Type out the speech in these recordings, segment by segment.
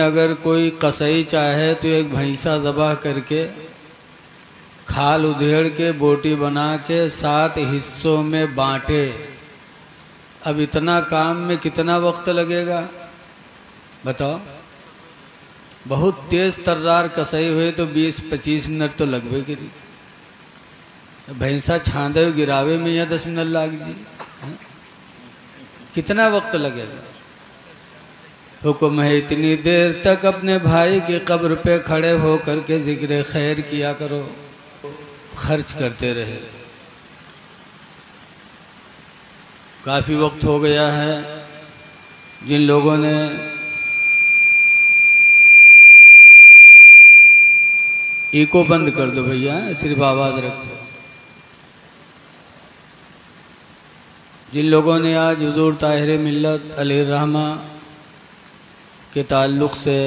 अगर कोई कसाई चाहे तो एक भैंसा ज़बह करके खाल उधेड़ के बोटी बना के 7 हिस्सों में बांटे। अब इतना काम में कितना वक्त लगेगा बताओ? बहुत तेज़ तर्रार कसाई हुए तो 20-25 मिनट तो लगवे करी। भैंसा छांदे गिरावे में या 10 मिनट लाग जी, कितना वक्त लगेगा? हुक्म है इतनी देर तक अपने भाई की कब्र पे खड़े हो करके जिक्र खैर किया करो, खर्च करते रहे। काफ़ी वक्त हो गया है। जिन लोगों ने इको बंद कर दो भैया, सिर्फ आवाज़ रखो। जिन लोगों ने आज हुजूर ताहिर मिल्लत अलैहिर्रहमा के ताल्लुक़ से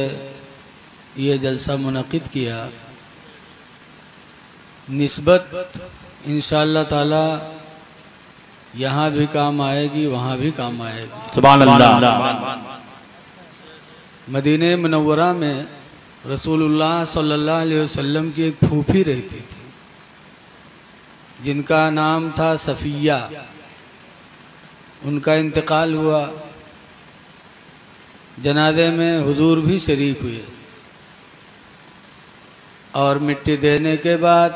ये जलसा मुनक़िद किया, निस्बत इंशाअल्लाह ताला यहाँ भी काम आएगी, वहाँ भी काम आएगी। सुभान अल्लाह। मदीने मुनव्वरा में रसूलुल्लाह सल्लल्लाहु अलैहि वसल्लम की एक फूफी रहती थी जिनका नाम था सफ़िया। उनका इंतकाल हुआ, जनाजे में हुजूर भी शरीक हुए और मिट्टी देने के बाद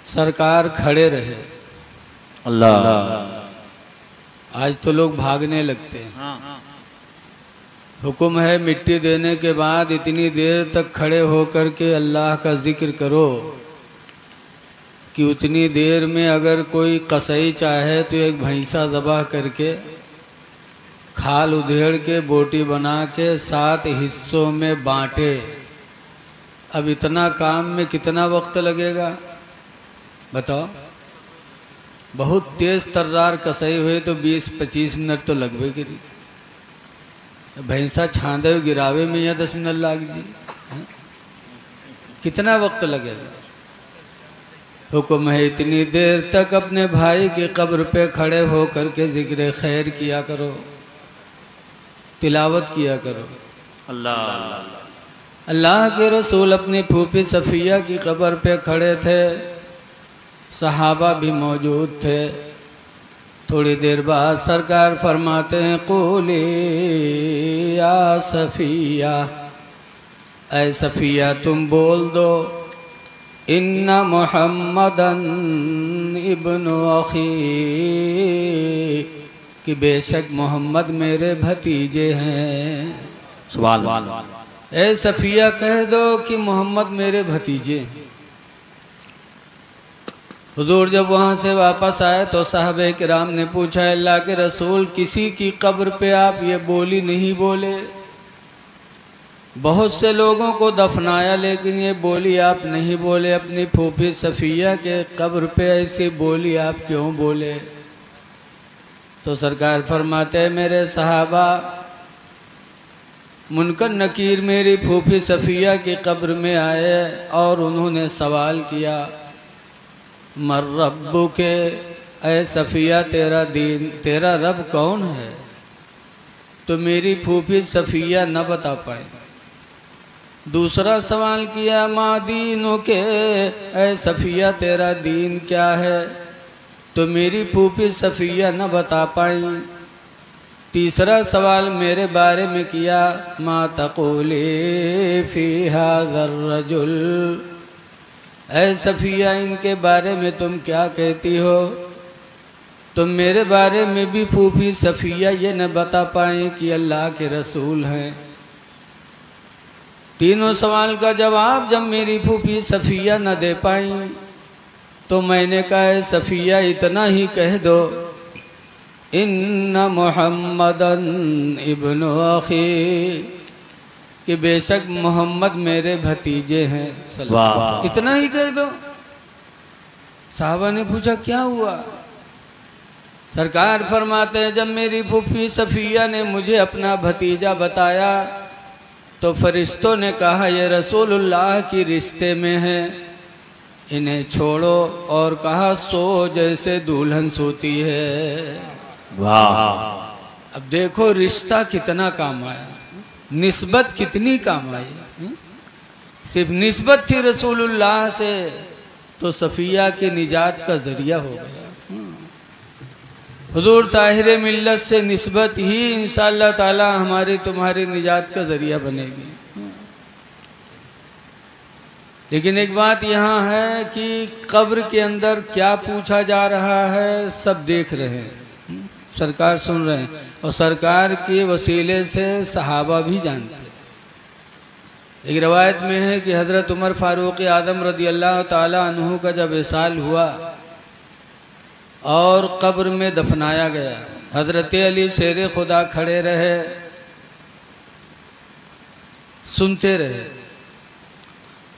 सरकार खड़े रहे। अल्लाह। आज तो लोग भागने लगते हैं। हुक्म है मिट्टी देने के बाद इतनी देर तक खड़े होकर के अल्लाह का जिक्र करो कि उतनी देर में अगर कोई कसाई चाहे तो एक भैंसा ज़बह करके खाल उधेड़ के बोटी बना के 7 हिस्सों में बांटे। अब इतना काम में कितना वक्त लगेगा बताओ? बहुत तेज़ तर्रार कसाई हुए तो 20-25 मिनट तो लगवे करी। भैंसा छांदे गिरावे में या 10 मिनट लाग जी, कितना वक्त लगेगा? हुक्म है इतनी देर तक अपने भाई की कब्र पे खड़े हो करके जिक्र खैर किया करो, तिलावत किया करो। अल्लाह। अल्लाह के रसूल अपनी फूफी सफ़िया की कब्र पे खड़े थे, सहाबा भी मौजूद थे। थोड़ी देर बाद सरकार फरमाते हैं क़ूली या सफ़िया, ऐ सफ़िया तुम बोल दो, इन्ना मुहम्मदन इब्नु अख़ी, कि बेशक मोहम्मद मेरे भतीजे हैं। सुभान अल्लाह। ऐ सफ़िया कह दो कि मोहम्मद मेरे भतीजे हैं। हुजूर जब वहाँ से वापस आए तो साहबे किराम ने पूछा, अल्लाह के रसूल किसी की कब्र पे आप ये बोली नहीं बोले? बहुत से लोगों को दफनाया लेकिन ये बोली आप नहीं बोले, अपनी फूफी सफ़िया के कब्र पे ऐसी बोली आप क्यों बोले? तो सरकार फरमाते मेरे सहाबा, मुनकर नकीर मेरी फूफी सफ़िया की कब्र में आए और उन्होंने सवाल किया, मर रब्बु के, ऐ सफ़िया तेरा दीन, तेरा रब कौन है? तो मेरी फूफी सफ़िया न बता पाए। दूसरा सवाल किया, मा दीनो के, ऐ सफ़िया तेरा दीन क्या है? तो मेरी फूफी सफ़िया न बता पाई। तीसरा सवाल मेरे बारे में किया, मा तक़ूली फ़ी हाज़र रजुल, ऐ सफ़िया इनके बारे में तुम क्या कहती हो? तुम मेरे बारे में भी फूफी सफ़िया ये न बता पाए कि अल्लाह के रसूल हैं। तीनों सवाल का जवाब जब मेरी फूफी सफ़िया न दे पाई तो मैंने कहा, सफ़िया इतना ही कह दो, इन्ना मुहम्मदन इब्नु अख़ी, कि बेशक मोहम्मद मेरे भतीजे हैं। इतना ही कह दो। साहबा ने पूछा क्या हुआ? सरकार फरमाते हैं जब मेरी फूफी सफ़िया ने मुझे अपना भतीजा बताया तो फरिश्तों ने कहा ये रसूलुल्लाह की रिश्ते में है, इन्हें छोड़ो, और कहा सो जैसे दुल्हन सोती है। वाह। अब देखो रिश्ता कितना काम आया। निस्बत कितनी काम आई। सिर्फ निस्बत थी रसूलुल्लाह से तो सफ़िया के निजात का ज़रिया हो गया। हुजूर ताहिर मिल्लत से निस्बत ही इंशाअल्लाह ताला हमारे तुम्हारे निजात का ज़रिया बनेगी। लेकिन एक बात यहाँ है कि कब्र के अंदर क्या पूछा जा रहा है सब देख रहे हैं, सरकार सुन रहे हैं, और सरकार के वसीले से सहाबा भी जानते हैं। एक रवायत में है कि हज़रत उमर फ़ारूक आदम रज़ी अल्लाह ताला अन्हु का जब विसाल हुआ और कब्र में दफनाया गया, हज़रत अली शेर खुदा खड़े रहे, सुनते रहे।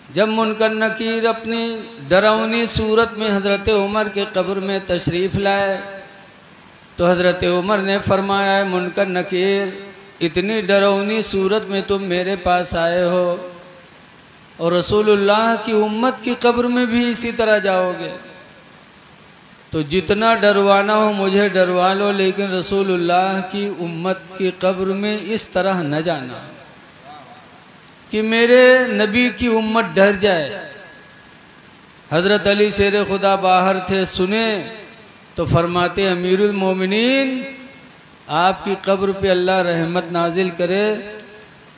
जब मुनकर नकीर अपनी डरावनी सूरत में हज़रत उमर के कब्र में तशरीफ़ लाए तो हज़रत उमर ने फरमाया, मुनकर नकीर, इतनी डरावनी सूरत में तुम मेरे पास आए हो और रसूलुल्लाह की उम्मत की कब्र में भी इसी तरह जाओगे, तो जितना डरवाना हो मुझे डरवा लो, लेकिन रसूलुल्लाह की उम्मत की कब्र में इस तरह न जाना कि मेरे नबी की उम्मत डर जाए। हज़रत अली शेर खुदा बाहर थे, सुने तो फरमाते, अमीरुल मोमिनीन, आपकी कब्र पे अल्लाह रहमत नाजिल करे।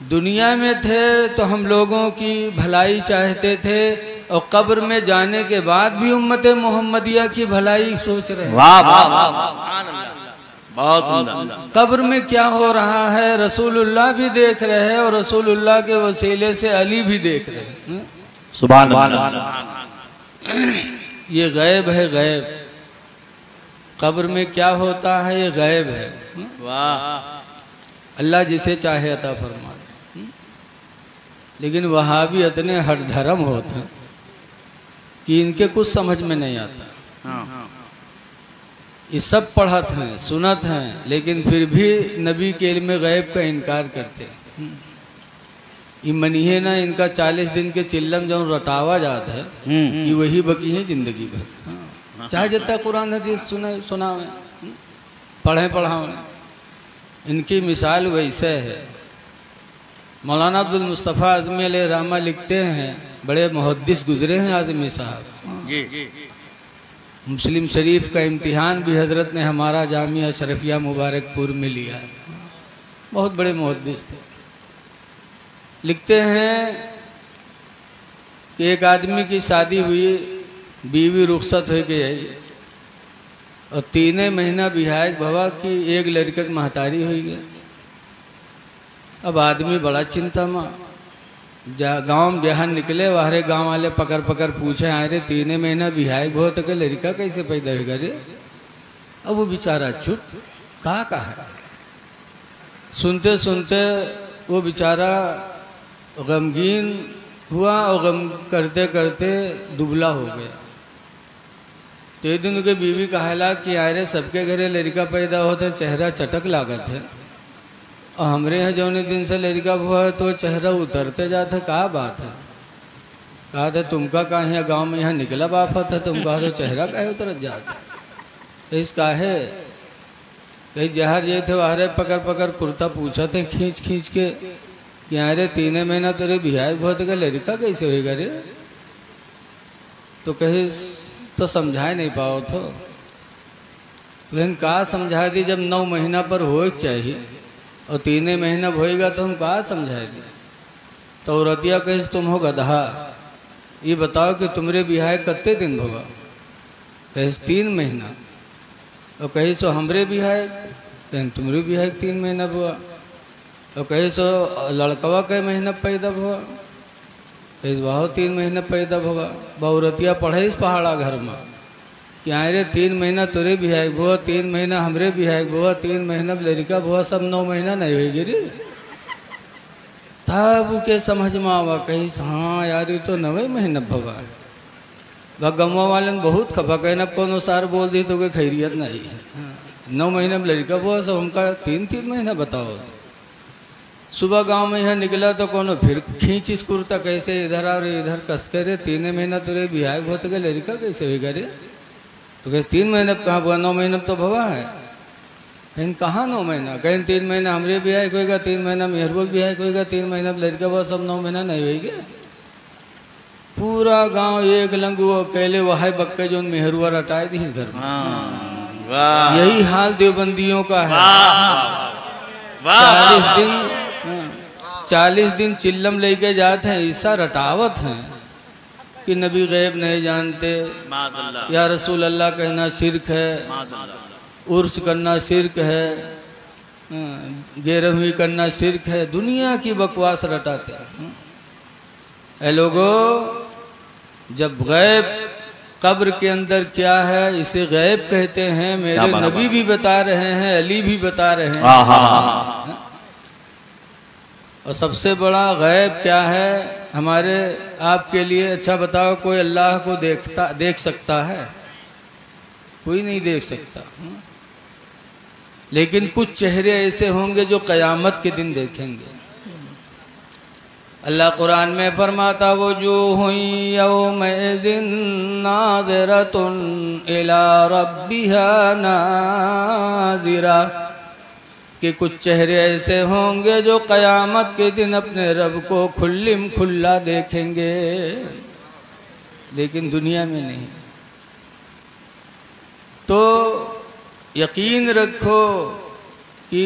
दुनिया में थे तो हम लोगों की भलाई चाहते थे और कब्र में जाने के बाद भी उम्मत मोहम्मदिया की भलाई सोच रहे हैं। वाह वाह वाह, बहुत कब्र में क्या हो रहा है रसूलुल्लाह भी देख रहे हैं और रसूलुल्लाह के वसीले से अली भी देख रहे हैं। सुभान अल्लाह। ये गैब है, गैब। कब्र में क्या होता है ये गैब है। वाह। अल्लाह जिसे चाहे अता फरमा। लेकिन वहाँ भी इतने हठधर्म होते हैं कि इनके कुछ समझ में नहीं आता। ये सब पढ़त हैं, सुनत हैं, लेकिन फिर भी नबी के इल्म गैब का इनकार करते हैं। ये मनिए ना, इनका 40 दिन के चिल्लम जो रटावा जाता है ये वही बकी है जिंदगी भर। चाहे जितना कुरान हदीस सुना पढ़े पढ़ावें, इनकी मिसाल वैसे है। मौलाना अब्दुल मुस्तफ़ा आज़मी अलैहिर्रहमा लिखते हैं, बड़े मुहद्दिस गुजरे हैं आज़मी साहब जी। मुस्लिम शरीफ का इम्तिहान भी हज़रत ने हमारा जामिया शरफिया मुबारकपुर में लिया है। बहुत बड़े मुहद्दिस थे। लिखते हैं कि एक आदमी की शादी हुई, बीवी रुखसत हो गई और 3 महीना बिहाय भवा कि एक लड़के की महतारी हुई गई। अब आदमी बड़ा चिंता में, गांव में जहाँ निकले वाहरे गांव वाले पकड़ पकड़ पूछे, आए रे 3 महीना बिहाय भो तो के लड़का कैसे पैदा होगा रे। अब वो बेचारा चुप, कहा है। सुनते सुनते वो बेचारा गमगीन हुआ और गम करते करते दुबला हो गया। तो एक दिन उनके बीवी कहला कि आरे सबके घरे लड़का पैदा होते चेहरा चटक लागत है और हमरे यहाँ जौने दिन से लड़का हुआ है तो चेहरा उतरते जाता, कहा बात है। कहा था तुमका कहा यहाँ गाँव में यहाँ निकला बाफत है, तुम कहा तो चेहरा काहे उतर जाता। तो इस काहे कहीं जहर ये थे वहरे पकड़ पकड़ कुर्ता पूछा थे खींच खींच के कि अरे 3 महीना तेरे बिहार बहुत का लड़का कैसे होगा रे। तो कहे तो समझा नहीं पाओ तो, लेकिन कहा समझा दी, जब 9 महीना पर हो चाहिए और 3 महीना होएगा तो हम कहा समझा दी। तो औरतिया कहे तुम हो गधा, ये बताओ कि तुम्हारे बिहार कितने दिन होगा। कहे 3 महीना। और कहे सो हमरे बिहार, कहें तुम्हारे बिहार 3 महीना हुआ। और कहे सो लड़कवा कई महीना पैदा हुआ, कहे वह 3 महीना पैदा हुआ। बहुरतिया पढ़े इस पहाड़ा घर में कि आए रे 3 महीना तुरे बिहार हुआ, 3 महीना हमरे बिहार हुआ, 3 महीना लड़का हुआ, सब 9 महीना नहीं होगी रे। तब के समझ में आवा, कही हाँ यार ये तो 9 महीना भवा। वह गमवा वाले ने बहुत खपा, कहना कौन सार बोल दी तो कोई खैरियत नहीं है। 9 महीने में लड़का हुआ, सब हमका 3 महीना बताओ। सुबह गांव में यहाँ निकला तो कौन फिर खींच इस कुर्ता, कैसे इधर और इधर कस के रे 3 महीना तुरे बिहार बहुत गए लड़का कैसे होगा रे। तो कहे 3 महीने कहाँ हुआ, 9 महीने तो भवा है। कहीं कहाँ 9 महीना, कहीं 3 महीना हमरे भी है कोई का, 3 महीना मेहरबक भी है कोई का, 3 महीना लड़का बस सब 9 महीना नहीं होगी। पूरा गांव एक लंगू अकेले वह बक्के जो मेहरुआ रटाए दी घर में। यही हाल देवबंदियों का है। 40 दिन चिल्लम लेके जाते हैं, ऐसा रटावत हैं कि नबी गैब नहीं जानते, या रसूल अल्लाह कहना शिरक है, उर्स करना शिरक है, गेरहवीं करना शिरक है, दुनिया की बकवास रटाते हैं। ऐ लोगों, जब गैब कब्र के अंदर क्या है इसे गैब कहते हैं। मेरे नबी भी बता रहे हैं, अली भी बता रहे हैं। और सबसे बड़ा गैब क्या है हमारे आपके लिए? अच्छा बताओ, कोई अल्लाह को देख सकता है? कोई नहीं देख सकता। लेकिन कुछ चेहरे ऐसे होंगे जो क़यामत के दिन देखेंगे। अल्लाह कुरान में फरमाता, वो जो हुई यौमइज़िन नाज़िरतुन इला रब्बिहा नाज़िरा, कि कुछ चेहरे ऐसे होंगे जो क़यामत के दिन अपने रब को खुल्लिम खुल्ला देखेंगे, लेकिन दुनिया में नहीं। तो यकीन रखो कि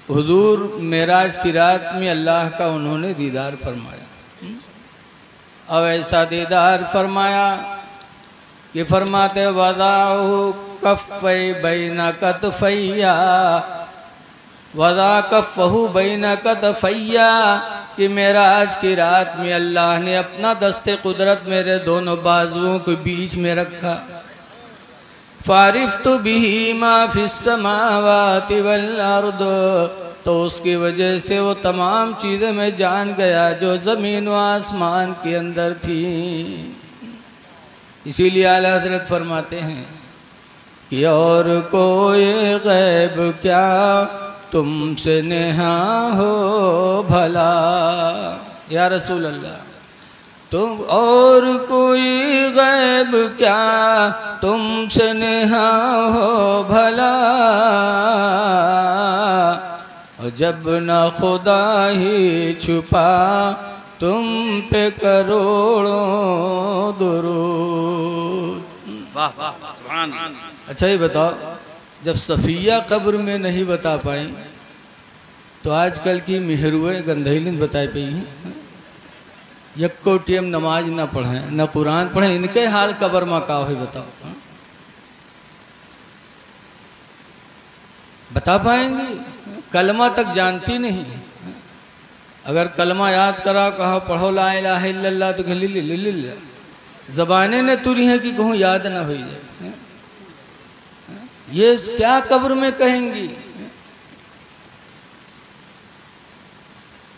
हुजूर मेराज की रात में अल्लाह का उन्होंने दीदार फरमाया। अब ऐसा दीदार फरमाया कि फरमाते वज़ाउ कफ़्फ़ै बैना कतफ़ैया, वज़ा कफ़्फ़हु बैना कतफ़ैया, कि मेराज की रात में अल्लाह ने अपना दस्ते कुदरत मेरे दोनों बाजुओं के बीच में रखा। फारिफ्तु बिही मा फिस समावाति वल अर्द, तो उसकी वजह से वो तमाम चीज़ें मैं जान गया जो ज़मीन व आसमान के अंदर थी। इसीलिए आला हज़रत फरमाते हैं कि और कोई गैब क्या तुमसे नेहा हो भला, या रसूल अल्लाह, तुम और कोई गैब क्या तुमसे नेहा हो भला, और जब न खुदा ही छुपा तुम पे करोड़ों दुरूद। वाह वाह सुभान अल्लाह। अच्छा ये बताओ, जब सफ़िया कब्र में नहीं बता पाई तो आजकल की मेहरुए गंधैलिन बताई पाई हैं। यक्को टेम नमाज न पढ़ें, न कुरान पढ़ें, इनके हाल कब्र में का हो बताओ? बता पाएंगे? कलमा तक जानती नहीं। अगर कलमा याद करा, कहा पढ़ो ला इलाहा इल्लल्लाह, तो लिल्ला ज़बाने ने तुरी है कि कहूँ याद ना हो जाए। ये क्या कब्र में कहेंगी?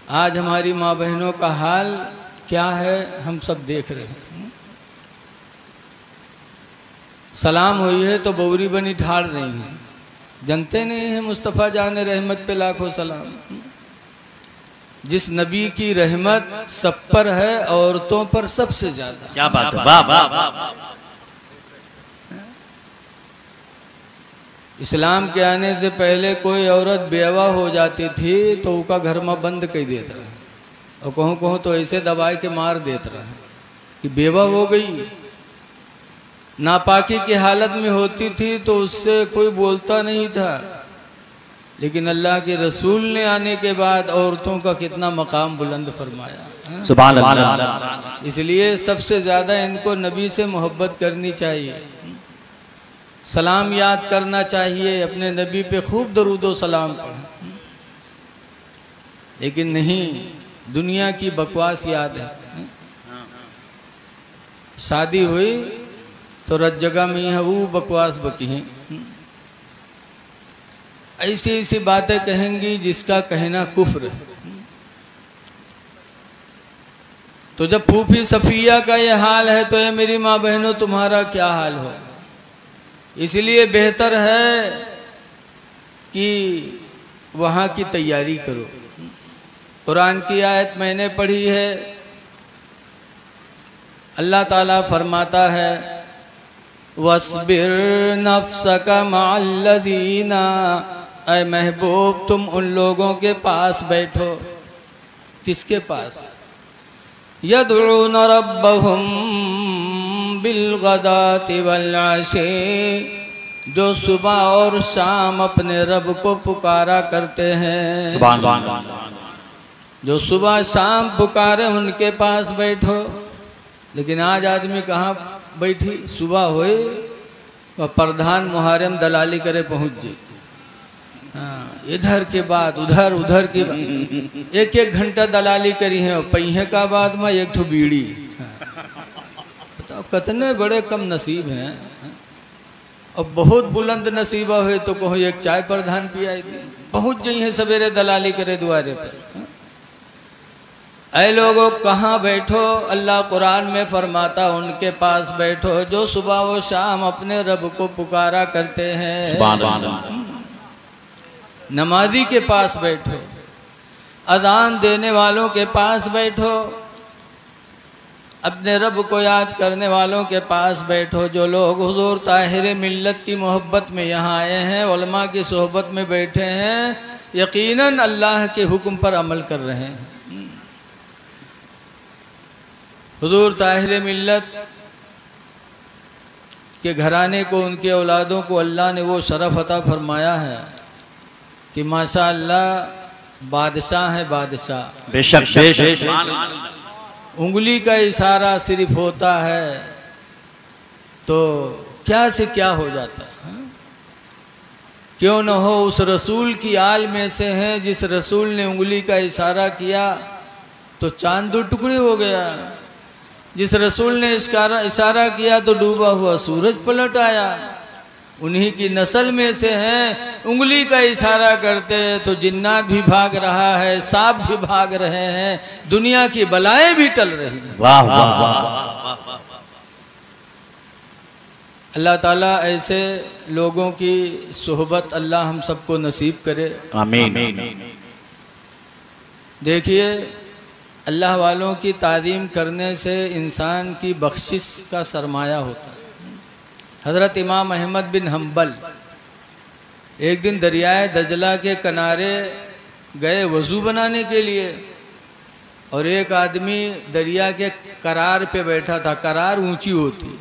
आज हमारी माँ बहनों का हाल क्या है हम सब देख रहे हैं। सलाम हुई है तो बौरी बनी ठाड़ रही है, जनते नहीं है मुस्तफ़ा जान रहमत पे लाखों सलाम। जिस नबी की रहमत सब पर है, औरतों पर सबसे ज्यादा। क्या बात है, वाह वाह वाह। इस्लाम के आने से पहले कोई औरत बेवा हो जाती थी तो उसका घर में बंद कर देता रहा, और कहूँ कहूँ तो ऐसे दबाई के मार देता रहा कि बेवा हो गई। नापाकी की हालत में होती थी तो उससे कोई बोलता नहीं था, लेकिन अल्लाह के रसूल ने आने के बाद औरतों का कितना मकाम बुलंद फरमाया। सुभान अल्लाह। इसलिए सबसे ज़्यादा इनको नबी से मोहब्बत करनी चाहिए, सलाम याद करना चाहिए, अपने नबी पे खूब दरूदो सलाम पढ़ें। लेकिन नहीं, दुनिया की बकवास याद है। शादी हुई तो रज जगह में है वो बकवास बकी हैं, ऐसी ऐसी बातें कहेंगी जिसका कहना कुफ्र है। तो जब फूफी सफिया का ये हाल है तो ये मेरी माँ बहनों तुम्हारा क्या हाल हो। इसलिए बेहतर है कि वहाँ की तैयारी करो। कुरान की आयत मैंने पढ़ी है, अल्लाह ताला फरमाता है वस्बिर नफ्सका मअल्लज़ीना, ऐ महबूब तुम उन लोगों के पास बैठो। किसके पास? यदऊन रब्बहुम बिलगदाति वल आशी, जो सुबह और शाम अपने रब को पुकारा करते हैं। सुभान अल्लाह। जो सुबह शाम पुकारे उनके पास बैठो। लेकिन आज आदमी कहाँ बैठी? सुबह होए वह प्रधान मुहर्रम दलाली करे पहुँच जाए। हाँ, इधर के बाद उधर, उधर के बाद एक एक घंटा दलाली करी है। पहिए का बाद में एक ठो बीड़ी। बताओ कितने बड़े कम नसीब हैं। और बहुत बुलंद नसीबा हुए तो कहो एक चाय प्रधान पियाई दी। पहुँच गई है सवेरे दलाली करे द्वारे पर। ऐ लोगों कहाँ बैठो? अल्लाह कुरान में फरमाता उनके पास बैठो जो सुबह व शाम अपने रब को पुकारा करते हैं। नमाजी के पास बैठो, अजान देने वालों के पास बैठो, अपने रब को याद करने वालों के पास बैठो। जो लोग हुजूर ताहिर मिल्लत की मोहब्बत में यहाँ आए हैं, उलमा की सोहबत में बैठे हैं, यकीनन अल्लाह के हुक्म पर अमल कर रहे हैं। हुजूर ताहिर मिल्लत के घराने को, उनके औलादों को अल्लाह ने वो शरफ अता फरमाया है कि माशाअल्लाह बादशाह है बादशाह। बेशक बेशक। उंगली का इशारा सिर्फ होता है तो क्या से क्या हो जाता है। क्यों न हो उस रसूल की आल में से हैं जिस रसूल ने उंगली का इशारा किया तो चांद दो टुकड़े हो गया। जिस रसूल ने इशारा किया तो डूबा हुआ सूरज पलट आया। उन्हीं की नस्ल में से हैं। उंगली का इशारा करते तो जिन्नात भी भाग रहा है, सांप भी भाग रहे हैं, दुनिया की बलाएं भी टल रही हैं। वाह वाह वाह। अल्लाह ताला ऐसे लोगों की सोहबत अल्लाह हम सबको नसीब करे, आमीन। देखिए अल्लाह वालों की ताज़ीम करने से इंसान की बख्शिश का सरमाया होता है। हज़रत इमाम अहमद बिन हम्बल एक दिन दरियाए दजला के किनारे गए वज़ू बनाने के लिए और एक आदमी दरिया के करार पे बैठा था। करार ऊंची होती।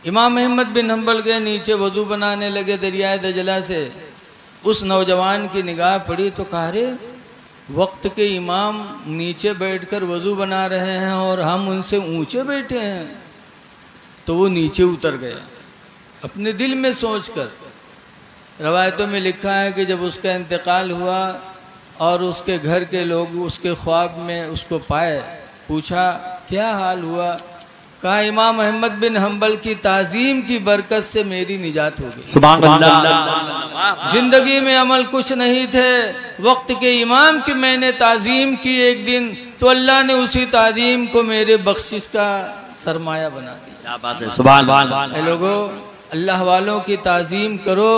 इमाम अहमद बिन हम्बल गए नीचे वज़ू बनाने लगे दरियाए दजला से। उस नौजवान की निगाह पड़ी तो कहा रे वक्त के इमाम नीचे बैठकर वज़ू बना रहे हैं और हम उनसे ऊंचे बैठे हैं। तो वो नीचे उतर गया अपने दिल में सोचकर। रवायतों में लिखा है कि जब उसका इंतकाल हुआ और उसके घर के लोग उसके ख्वाब में उसको पाए, पूछा क्या हाल हुआ? कहा इमाम अहमद बिन हम्बल की ताज़ीम की बरकत से मेरी निजात हो गई। सुभान अल्लाह। जिंदगी में अमल कुछ नहीं थे, वक्त के इमाम की मैंने ताज़ीम की एक दिन तो अल्लाह ने उसी ताज़ीम को मेरे बख्शिश का सरमाया बना दिया। क्या बात है। सुभान अल्लाह। लोगों अल्लाह वालों की ताज़ीम करो,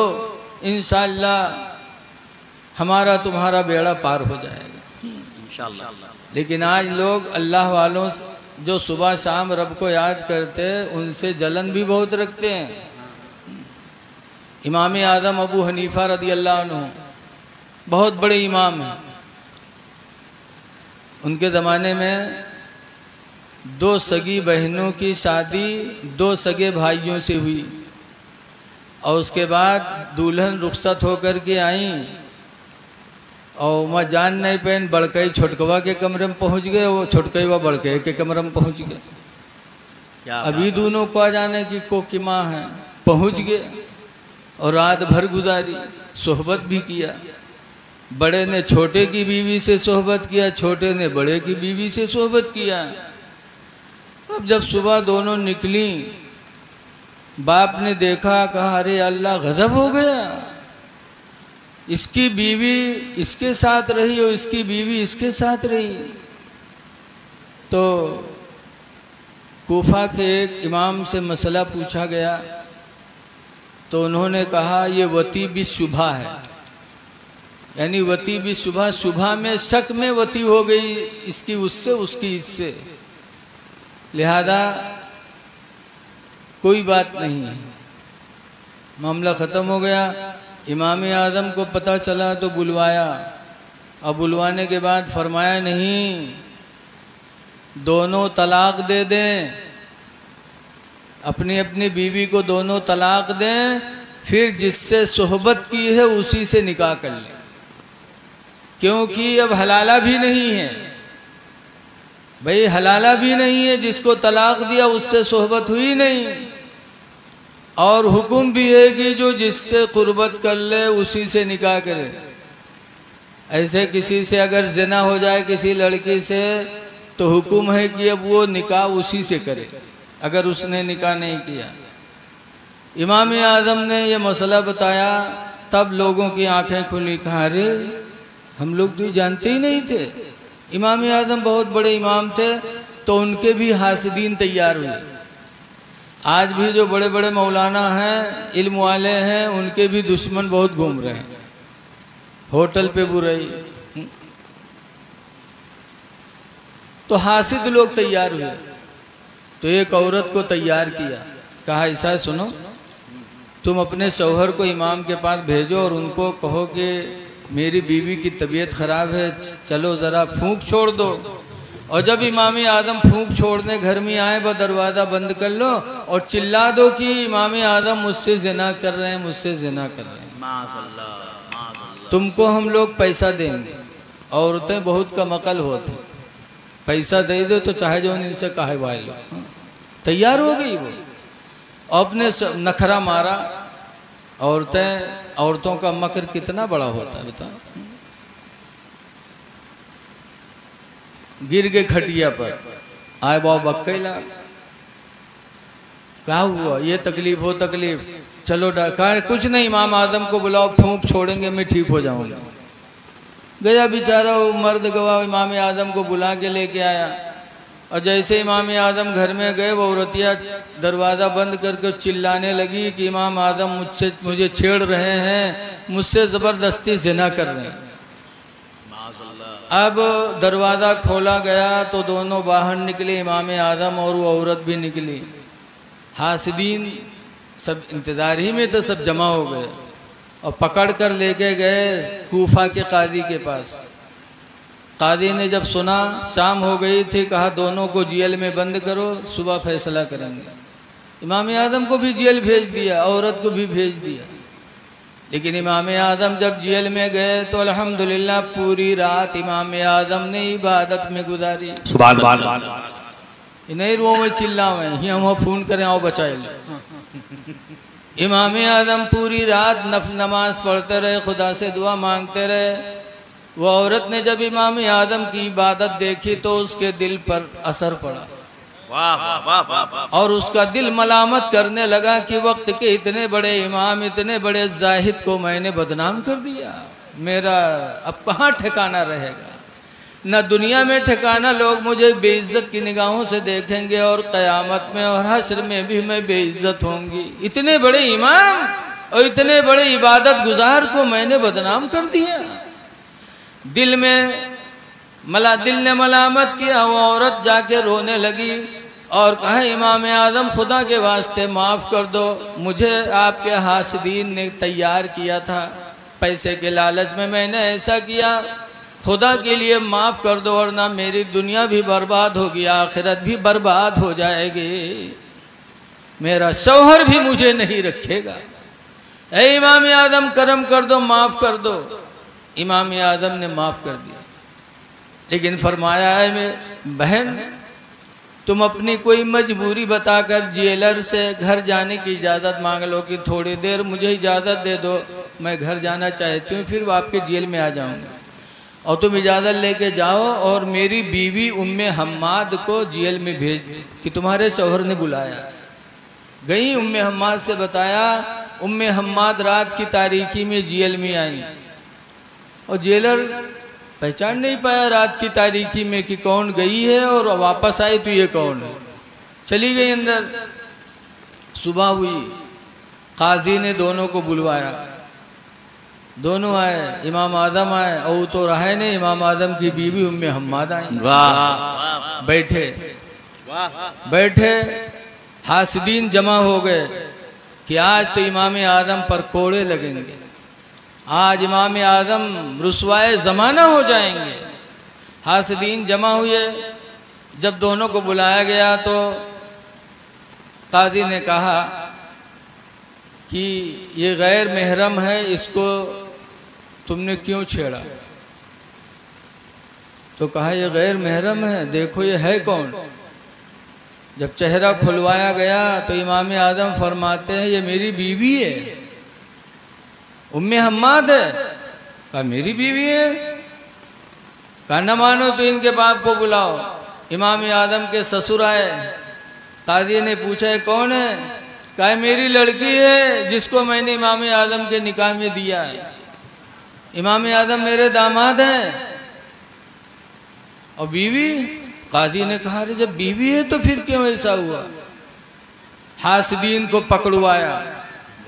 इंशाअल्लाह हमारा तुम्हारा बेड़ा पार हो जाएगा इंशाअल्लाह। लेकिन आज लोग अल्लाह वालों जो सुबह शाम रब को याद करते उनसे जलन भी बहुत रखते हैं। इमाम आज़म अबू हनीफा रदी अल्लाह अन्हु बहुत बड़े इमाम हैं। उनके ज़माने में दो सगी बहनों की शादी दो सगे भाइयों से हुई और उसके बाद दुल्हन रुखसत होकर के आई और वह जान नहीं पैन बड़कई छोटकवा के कमरे में पहुंच गए, वो छोटकवा बड़के के कमरे में पहुंच गए। अभी दोनों को आ जाने की को की माँ है, पहुंच गए और रात भर गुजारी, सोहबत भी किया। बड़े ने छोटे की बीवी से सोहबत किया, छोटे ने बड़े की बीवी से सोहबत किया। अब जब सुबह दोनों निकली, बाप ने देखा, कहा अरे अल्लाह गजब हो गया, इसकी बीवी इसके साथ रही और इसकी बीवी इसके साथ रही। तो कूफा के एक इमाम से मसला पूछा गया तो उन्होंने कहा ये वती भी शुभा है, यानी वती भी शुभा, शुभा में शक में वती हो गई, इसकी उससे उसकी इससे, लिहाजा कोई बात नहीं है। मामला ख़त्म हो गया। इमाम आज़म को पता चला तो बुलवाया, अब बुलवाने के बाद फरमाया नहीं, दोनों तलाक दे दें, अपनी अपनी बीवी को दोनों तलाक दें, फिर जिससे सोहबत की है उसी से निकाह कर लें, क्योंकि अब हलाला भी नहीं है भाई, हलाला भी नहीं है, जिसको तलाक दिया उससे सोहबत हुई नहीं। और हुक्म भी है कि जो जिससे कुर्बत कर ले उसी से निकाह करे। ऐसे किसी से अगर ज़िना हो जाए किसी लड़की से तो हुक्म है कि अब वो निकाह उसी से करे, अगर उसने निकाह नहीं किया। इमाम आज़म ने ये मसला बताया, तब लोगों की आंखें खुली, कहा अरे हम लोग तो जानते ही नहीं थे। इमाम आज़म बहुत बड़े इमाम थे, तो उनके भी हासिदीन तैयार हुए। आज भी जो बड़े बड़े मौलाना हैं, इल्म वाले हैं, उनके भी दुश्मन बहुत घूम रहे हैं, होटल पे बुराई। तो हासिद लोग तैयार हुए, तो एक औरत को तैयार किया, कहा ऐसा सुनो, तुम अपने शौहर को इमाम के पास भेजो और उनको कहो कि मेरी बीवी की तबीयत ख़राब है, चलो ज़रा फूंक छोड़ दो। और जब इमाम आज़म फूंक छोड़ने घर में आए, वह दरवाज़ा बंद कर लो और चिल्ला दो कि इमाम आज़म मुझसे ज़िना कर रहे हैं, मुझसे ज़िना कर रहे हैं, माशाअल्लाह, तुमको हम लोग पैसा देंगे। औरतें बहुत कम अकल होती, पैसा दे दो तो चाहे जो इनसे कहे वाले लो। तैयार हो गई वो, अपने नखरा मारा। औरतों का मकर कितना बड़ा होता है बता। गिर गए खटिया पर, आए बाबा बक्कैला, क्या हुआ, ये तकलीफ हो तकलीफ, चलो डॉक्टर, कुछ नहीं, इमाम आज़म को बुलाओ, फूंक छोड़ेंगे, मैं ठीक हो जाऊंगा। गया बेचारा, वो मर्द गवाह इमाम आज़म को बुला के लेके आया। और जैसे इमाम आज़म घर में गए, वो औरतिया दरवाज़ा बंद करके चिल्लाने लगी कि इमाम आज़म मुझे छेड़ रहे हैं, मुझसे ज़बरदस्ती ज़िना कर रहे हैं। अब दरवाज़ा खोला गया तो दोनों बाहर निकले, इमाम आज़म और वो औरत भी निकली। हासिदीन सब इंतज़ार ही में तो सब जमा हो गए और पकड़ कर लेके गए कूफा के काजी के पास। काजी ने जब सुना शाम हो गई थी, कहा दोनों को जेल में बंद करो, सुबह फैसला करेंगे। इमाम आज़म को भी जेल भेज दिया, औरत को भी भेज दिया। लेकिन इमाम आज़म जब जेल में गए तो अल्हम्दुलिल्लाह पूरी रात इमाम आज़म ने इबादत में गुजारी। सुभान अल्लाह। नहीं रो में चिल्लावे, हम फोन करें आओ बचाए। इमाम आज़म पूरी रात नमाज पढ़ते रहे, खुदा से दुआ मांगते रहे। वो औरत ने जब इमाम आज़म की इबादत देखी तो उसके दिल पर असर पड़ा, और उसका दिल मलामत करने लगा कि वक्त के इतने बड़े इमाम, इतने बड़े जाहिद को मैंने बदनाम कर दिया, मेरा अब कहाँ ठिकाना रहेगा, न दुनिया में ठिकाना, लोग मुझे बेइज्जत की निगाहों से देखेंगे और क़यामत में और हश्र में भी मैं बेइज्जत होंगी। इतने बड़े इमाम और इतने बड़े इबादत गुजार को मैंने बदनाम कर दिया। दिल ने मलामत किया। वो औरत जाके रोने लगी और कहा इमाम आज़म खुदा के वास्ते माफ़ कर दो, मुझे आपके हासिदीन ने तैयार किया था, पैसे के लालच में मैंने ऐसा किया, खुदा के लिए माफ़ कर दो वरना मेरी दुनिया भी बर्बाद होगी, आखिरत भी बर्बाद हो जाएगी, मेरा शौहर भी मुझे नहीं रखेगा। ऐ इमाम आज़म करम कर दो, माफ़ कर दो। इमाम आज़म ने माफ़ कर दिया, लेकिन फरमाया है मैं बहन तुम अपनी कोई मजबूरी बताकर जेलर से घर जाने की इजाज़त मांग लो कि थोड़ी देर मुझे इजाज़त दे दो, मैं घर जाना चाहती हूँ, फिर आपके जेल में आ जाऊँगा। और तुम इजाज़त लेके जाओ और मेरी बीवी उम्मे हम्माद को जेल में भेज कि तुम्हारे शौहर ने बुलाया। गई उम्मे हम्माद से बताया, उम्मे हम्माद रात की तारीकी में जेल में आई और जेलर पहचान नहीं पाया रात की तारीकी में कि कौन गई है, और वापस आई तो ये कौन है। चली गई अंदर। सुबह हुई, काजी ने दोनों को बुलवाया, दोनों आए, इमाम आज़म आए और तो रहे नहीं, इमाम आज़म की बीवी उम्मे हम्माद आई। बैठे हासिदीन जमा हो गए। कि आज तो इमाम आदम पर कोड़े लगेंगे, आज इमाम आदम रुसवाए ज़माना हो जाएंगे। हासिदीन जमा हुए। जब दोनों को बुलाया गया तो काजी ने कहा कि ये गैर महरम है, इसको तुमने क्यों छेड़ा? तो कहा ये गैर महरम है, देखो ये है कौन। जब चेहरा खुलवाया गया तो इमाम आदम फरमाते हैं ये मेरी बीवी है, उम्मे हम्माद है। कहा मेरी बीवी है? कहा न मानो तो इनके बाप को बुलाओ। इमाम आदम के ससुर आए। काजी ने पूछा है कौन है? कहा मेरी लड़की है जिसको मैंने इमाम आदम के निकाह में दिया है। इमाम आदम मेरे दामाद हैं। और बीवी? काजी ने कहा अरे जब बीवी है तो फिर क्यों ऐसा हुआ? हासिदीन को पकड़वाया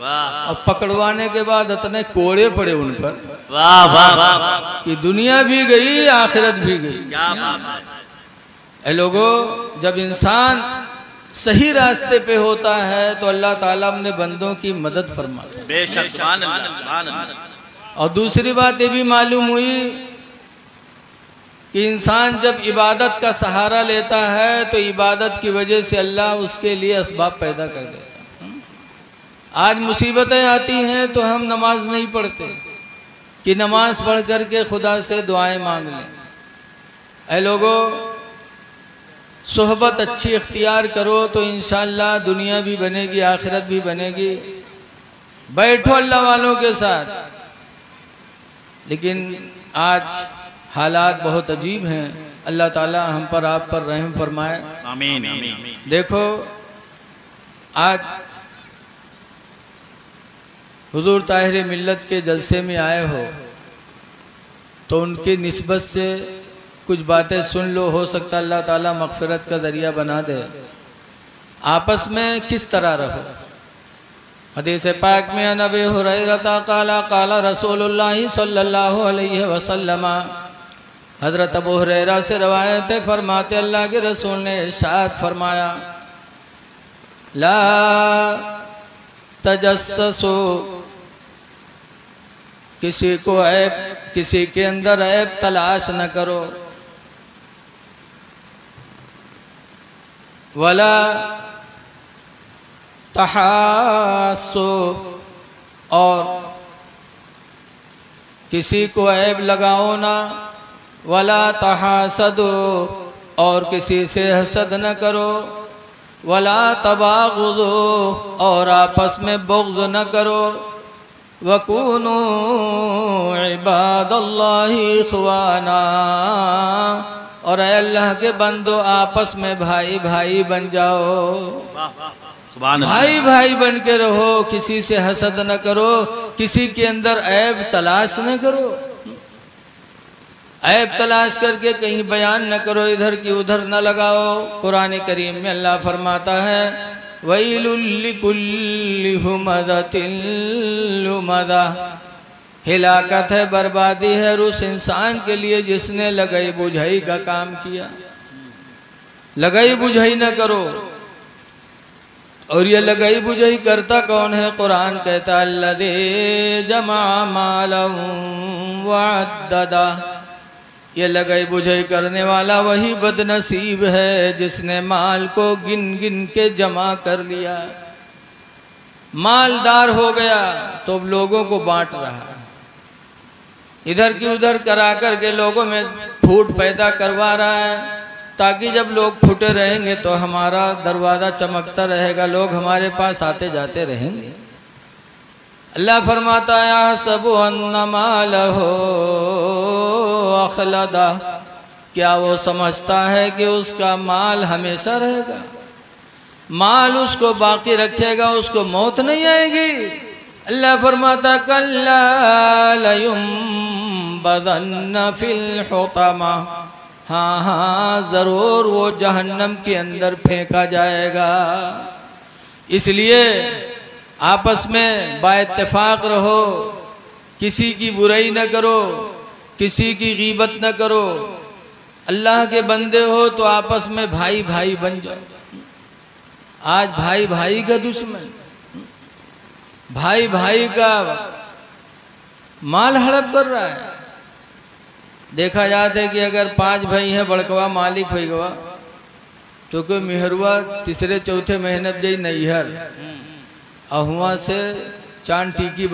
और पकड़वाने के बाद इतने कोड़े पड़े उन पर वाह वाह वाह कि दुनिया भी गई आखिरत भी गई। ऐ लोगों, जब इंसान सही रास्ते पे होता है तो अल्लाह ताला अपने बंदों की मदद फरमाता है। बेशक सुभान अल्लाह सुभान अल्लाह। और दूसरी बात ये भी मालूम हुई कि इंसान जब इबादत का सहारा लेता है तो इबादत की वजह से अल्लाह उसके लिए असबाब पैदा कर देता है। आज मुसीबतें आती हैं तो हम नमाज नहीं पढ़ते कि नमाज पढ़ करके खुदा से दुआएं मांग लें। ऐ लोगों, सोहबत अच्छी इख्तियार करो तो इंशाअल्लाह दुनिया भी बनेगी आखिरत भी बनेगी। बैठो अल्लाह वालों के साथ। लेकिन आज हालात बहुत अजीब हैं। अल्लाह ताला हम पर आप पर रहम फरमाए। आमीन आमीन। देखो आज हुजूर ताहिर मिल्लत के जलसे में आए हो तो उनकी निस्बत से कुछ बातें सुन लो, हो सकता अल्लाह ताला मग़फ़िरत का ज़रिया बना दे। आपस में किस तरह रहो। हदीस पाक में नबी हुरैरा क़ाला क़ाला रसूलुल्लाह सल्लल्लाहु अलैहि वसल्लम, हज़रत अबू हुरैरा से रवायत है, फरमाते अल्लाह के रसूल ने इरशाद फरमाया ला तजस्ससु, किसी को ऐब, किसी के अंदर ऐब तलाश न करो। वला तहासो, और किसी को ऐब लगाओ ना। वला तहासदो, और किसी से हसद न करो। वला तबागुदो, और आपस में बुग़्ज़ न करो। वकूनू इबादल्लाहि इख़वाना, और अल्लाह के बंदो आपस में भाई भाई बन जाओ। भाई भाई बन के रहो, किसी से हसद न करो, किसी के अंदर ऐब तलाश न करो। ऐब तलाश करके कहीं बयान न करो, इधर की उधर न लगाओ। कुरान करीम में अल्लाह फरमाता है वैलुल लिकुल्लि हुमज़तिन लुमज़ा, हिलाकत है, बर्बादी है उस इंसान के लिए जिसने लगाई बुझाई का काम किया। लगाई बुझाई न करो। और ये लगाई बुझाई करता कौन है? कुरान कहता अल्लज़ी जमा मालन वअद्ददा, ये लगाई बुझाई करने वाला वही बदनसीब है जिसने माल को गिन गिन के जमा कर लिया। मालदार हो गया तो अब लोगों को बांट रहा है, इधर की उधर करा कर के लोगों में फूट पैदा करवा रहा है, ताकि जब लोग फूटे रहेंगे तो हमारा दरवाज़ा चमकता रहेगा, लोग हमारे पास आते जाते रहेंगे। अल्लाह फरमाता है सबु अन्नमा लहू अखलदा, क्या वो समझता है कि उसका माल हमेशा रहेगा? माल उसको बाकी रखेगा, उसको मौत नहीं आएगी। अल्लाह फरमाता कल्ला लयुंबज़न्न फिल हुतमा, हाँ हाँ ज़रूर वो जहन्नम के अंदर फेंका जाएगा। इसलिए आपस में बाइत्तेफाक रहो, किसी की बुराई न करो, किसी की गीबत न करो। अल्लाह के बंदे हो तो आपस में भाई भाई बन जाओ। आज भाई भाई का दुश्मन, भाई भाई का माल हड़प कर रहा है। देखा जाता है कि अगर 5 भाई हैं, बड़कवा मालिक हो गवा तो कोई मेहरुआ तीसरे चौथे महीने जई नैहर अहुआ से चांद टीकी